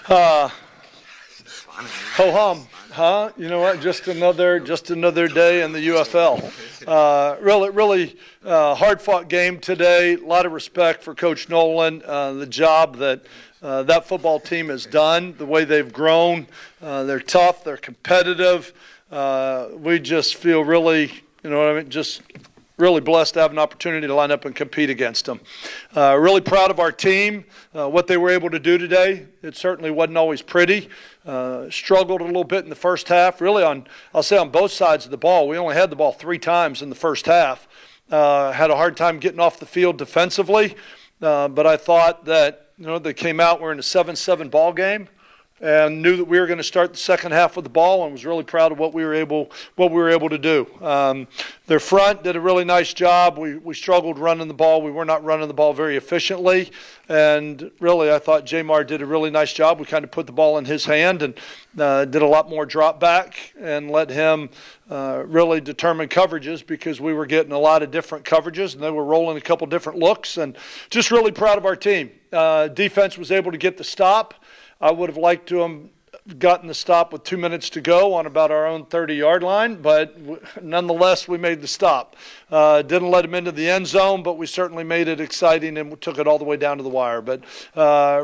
Ho hum, huh? You know what? Just another day in the UFL. Really hard fought game today. A lot of respect for Coach Nolan. The job that football team has done, the way they've grown. They're tough. They're competitive. We just feel really, just really blessed to have an opportunity to line up and compete against them. Really proud of our team, what they were able to do today. It certainly wasn't always pretty. Struggled a little bit in the first half. Really I'll say on both sides of the ball. We only had the ball 3 times in the first half. Had a hard time getting off the field defensively. But I thought that, they came out, we're in a 7-7 ball game. And knew that we were going to start the second half with the ball, and was really proud of what we were able to do. Their front did a really nice job. We struggled running the ball. We were not running the ball very efficiently, and really I thought Jamar did a really nice job. We kind of put the ball in his hand and did a lot more drop back and let him really determine coverages, because we were getting a lot of different coverages and they were rolling a couple different looks, and just really proud of our team. Defense was able to get the stop. I would have liked to have gotten the stop with 2 minutes to go on about our own 30-yard line, but nonetheless, we made the stop. Didn't let him into the end zone, but we certainly made it exciting and took it all the way down to the wire. But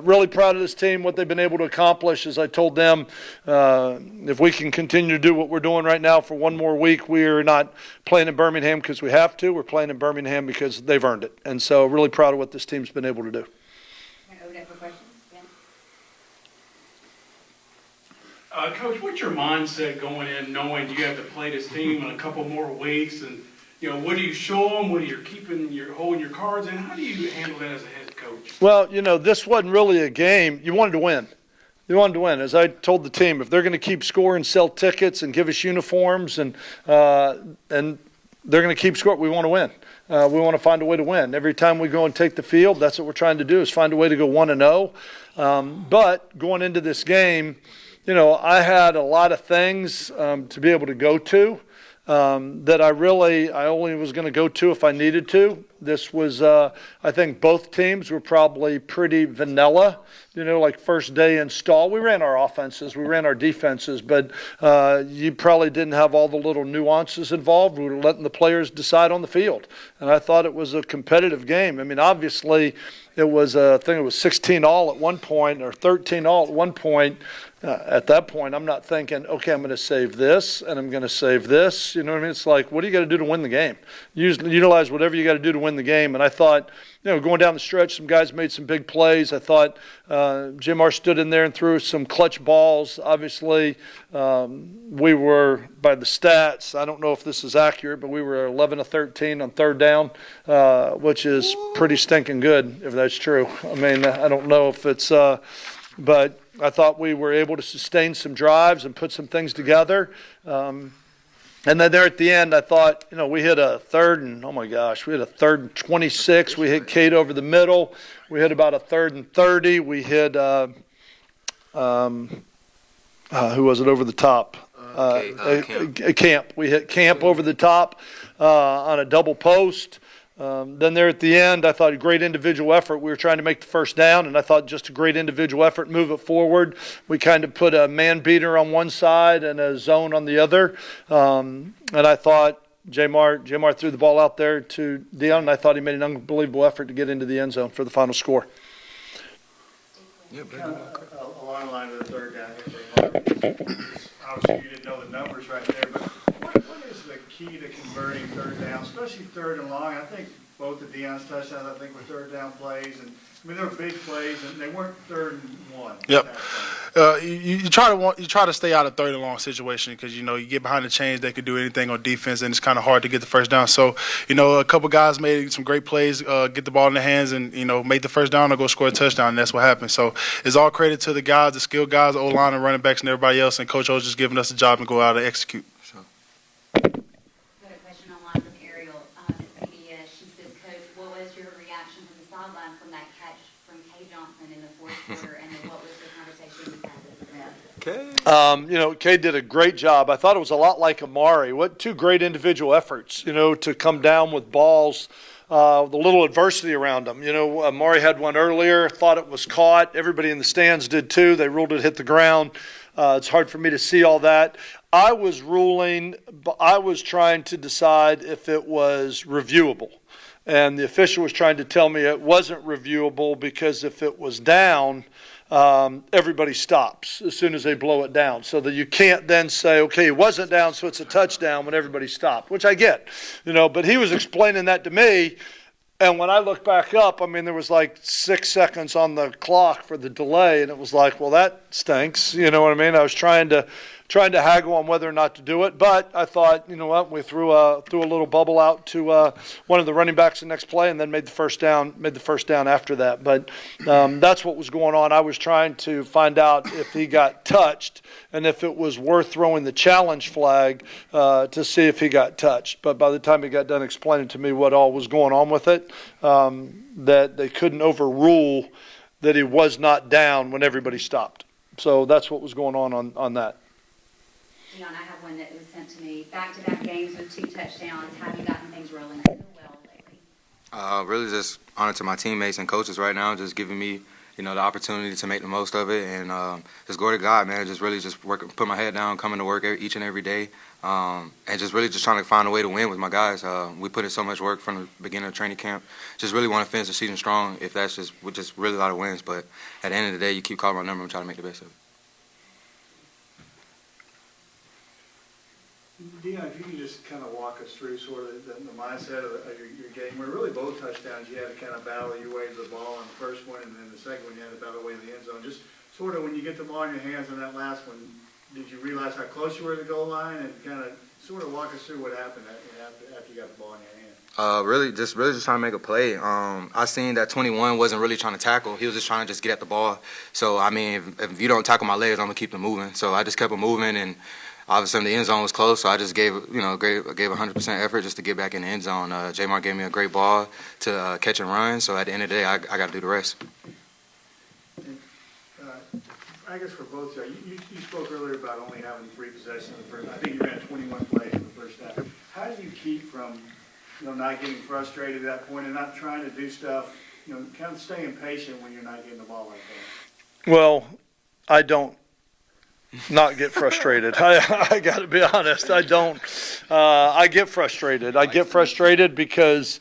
really proud of this team, what they've been able to accomplish. As I told them, if we can continue to do what we're doing right now for one more week, we are not playing in Birmingham because we have to. We're playing in Birmingham because they've earned it. And so really proud of what this team's been able to do. Coach, what's your mindset going in knowing you have to play this team in a couple more weeks? And, what do you show them? What are you holding your cards in? How do you handle that as a head coach? Well, this wasn't really a game. You wanted to win. You wanted to win. As I told the team, if they're going to keep scoring, sell tickets, and give us uniforms, and they're going to keep scoring, we want to win. We want to find a way to win. Every time we go and take the field, that's what we're trying to do, is find a way to go 1-0. But going into this game, I had a lot of things to be able to go to that I only was going to go to if I needed to. This was, I think both teams were probably pretty vanilla, like first day install. We ran our offenses, we ran our defenses, but you probably didn't have all the little nuances involved. We were letting the players decide on the field. And I thought it was a competitive game. I mean, obviously it was, I think it was 16-all at one point, or 13-all at one point. At that point, I'm not thinking, okay, I'm going to save this and I'm going to save this. You know what I mean? It's like, what do you got to do to win the game? Utilize whatever you got to do to win the game. And I thought, going down the stretch, some guys made some big plays. I thought Jamar stood in there and threw some clutch balls. Obviously, we were, by the stats, I don't know if this is accurate, but we were 11 of 13 on third down, which is pretty stinking good, if that's true. I mean, I don't know if it's but I thought we were able to sustain some drives and put some things together. And then there at the end, I thought, we hit a third and 26. We hit Cade over the middle. We hit about a 3rd and 30. We hit, who was it over the top? Camp. We hit Camp over the top on a double post. Then there at the end, I thought a great individual effort. We were trying to make the first down, and I thought just a great individual effort, move it forward. We kind of put a man beater on one side and a zone on the other. And I thought Jamar threw the ball out there to Dion, and I thought he made an unbelievable effort to get into the end zone for the final score. Yeah, along the line of the third down, obviously you didn't know the numbers right there, but what is the key to converting third down, especially third and long? I think both of Deion's touchdowns, I think, were third down plays, and they were big plays, and they weren't 3rd and 1. Yep. You try to stay out of third and long situation because you get behind the chains, they could do anything on defense, and it's kind of hard to get the first down. So a couple guys made some great plays, get the ball in their hands, and make the first down or go score a touchdown, and that's what happened. So it's all credit to the guys, the skilled guys, the O-line and running backs, and everybody else, and Coach O's just giving us a job and go out and execute. Kay did a great job. I thought it was a lot like Amari. What 2 great individual efforts, to come down with balls the little adversity around them. Amari had one earlier, thought it was caught. Everybody in the stands did too. They ruled it hit the ground. It's hard for me to see all that. I was trying to decide if it was reviewable. And the official was trying to tell me it wasn't reviewable because if it was down, everybody stops as soon as they blow it down. So that you can't then say, okay, it wasn't down, so it's a touchdown when everybody stopped, which I get. But he was explaining that to me. And when I look back up, there was like 6 seconds on the clock for the delay, and it was like, well, that stinks. You know what I mean? I was trying to haggle on whether or not to do it, but I thought, you know what, we threw a little bubble out to one of the running backs the next play, and then made the first down after that. But that's what was going on. I was trying to find out if he got touched and if it was worth throwing the challenge flag to see if he got touched. But by the time he got done explaining to me what all was going on with it, that they couldn't overrule that he was not down when everybody stopped. So that's what was going on that. I have one that was sent to me. Back-to-back games with 2 touchdowns. Have you gotten things rolling so well lately? Really just honor to my teammates and coaches right now, just giving me, the opportunity to make the most of it. And just glory to God, man. Just really just working, put my head down, coming to work each and every day. And just really just trying to find a way to win with my guys. We put in so much work from the beginning of training camp. Just really want to finish the season strong, if that's just with just really a lot of wins. But at the end of the day, you keep calling my number and try to make the best of it. Dion, if you can just kind of walk us through sort of the mindset of your game, where really both touchdowns you had to kind of battle your way to the ball on the first one, and then the second one you had to battle your way to the end zone. Just sort of when you get the ball in your hands on that last one, did you realize how close you were to the goal line, and kind of sort of walk us through what happened after you got the ball in your hand? Really just trying to make a play. I seen that 21 wasn't really trying to tackle. He was just trying to just get at the ball. So, if you don't tackle my legs, I'm going to keep them moving. So I just kept them moving, and obviously the end zone was close, so I just gave 100% effort just to get back in the end zone. Jamar gave me a great ball to catch and run, so at the end of the day, I got to do the rest. And, I guess for both of you spoke earlier about only having 3 possessions in the first. I think you ran 21 plays in the first half. How do you keep from not getting frustrated at that point and not trying to do stuff, kind of staying patient when you're not getting the ball like that? Well, I don't not get frustrated. I got to be honest. I don't. I get frustrated. I get frustrated because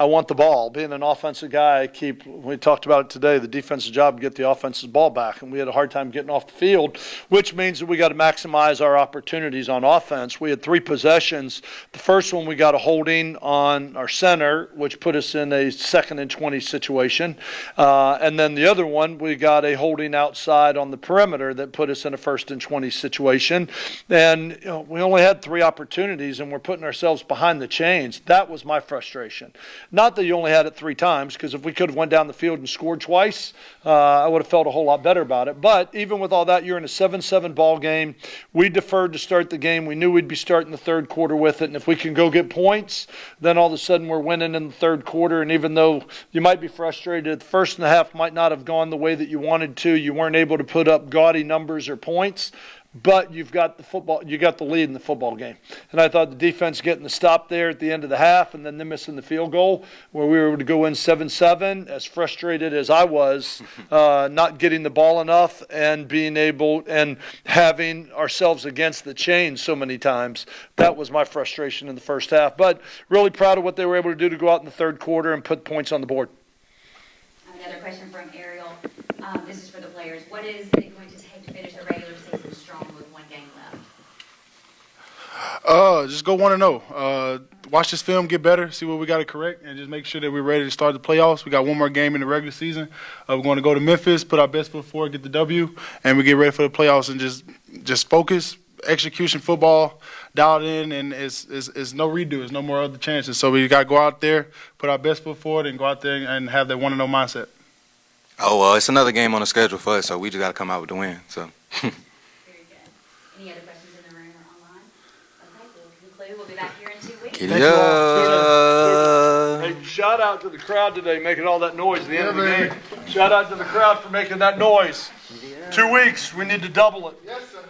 I want the ball. Being an offensive guy, we talked about it today, the defensive job to get the offensive ball back, and we had a hard time getting off the field, which means that we got to maximize our opportunities on offense. We had 3 possessions. The first one we got a holding on our center, which put us in a 2nd and 20 situation. And then the other one, we got a holding outside on the perimeter that put us in a 1st and 20 situation. And we only had 3 opportunities, and we're putting ourselves behind the chains. That was my frustration. Not that you only had it 3 times, because if we could have went down the field and scored twice, I would have felt a whole lot better about it. But even with all that, you're in a 7-7 ball game. We deferred to start the game. We knew we'd be starting the 3rd quarter with it. And if we can go get points, then all of a sudden we're winning in the 3rd quarter. And even though you might be frustrated, the first and a half might not have gone the way that you wanted to. You weren't able to put up gaudy numbers or points. But you got the lead in the football game. And I thought the defense getting the stop there at the end of the half and then them missing the field goal where we were able to go in 7-7, as frustrated as I was, not getting the ball enough and being able and having ourselves against the chain so many times. That was my frustration in the first half. But really proud of what they were able to do to go out in the 3rd quarter and put points on the board. Another question from Ariel. This is for the players. What is it going to take to finish the regular season strong with 1 game left? Just go 1-0. Watch this film, get better, see what we got to correct, and just make sure that we're ready to start the playoffs. We got 1 more game in the regular season. We're going to go to Memphis, put our best foot forward, get the W, and we get ready for the playoffs and just focus, execution football, dial it in, and it's no redo. It's no more other chances. So we got to go out there, put our best foot forward, and go out there and have that 1-0 mindset. Oh, well, it's another game on the schedule for us, so we just got to come out with the win. So. Very good. Any other questions in the room or online? Okay, we'll conclude. We'll be back here in 2 weeks. Thank you all. Hey, shout out to the crowd today making all that noise at the end of the game. Shout out to the crowd for making that noise. 2 weeks. We need to double it. Yes, sir.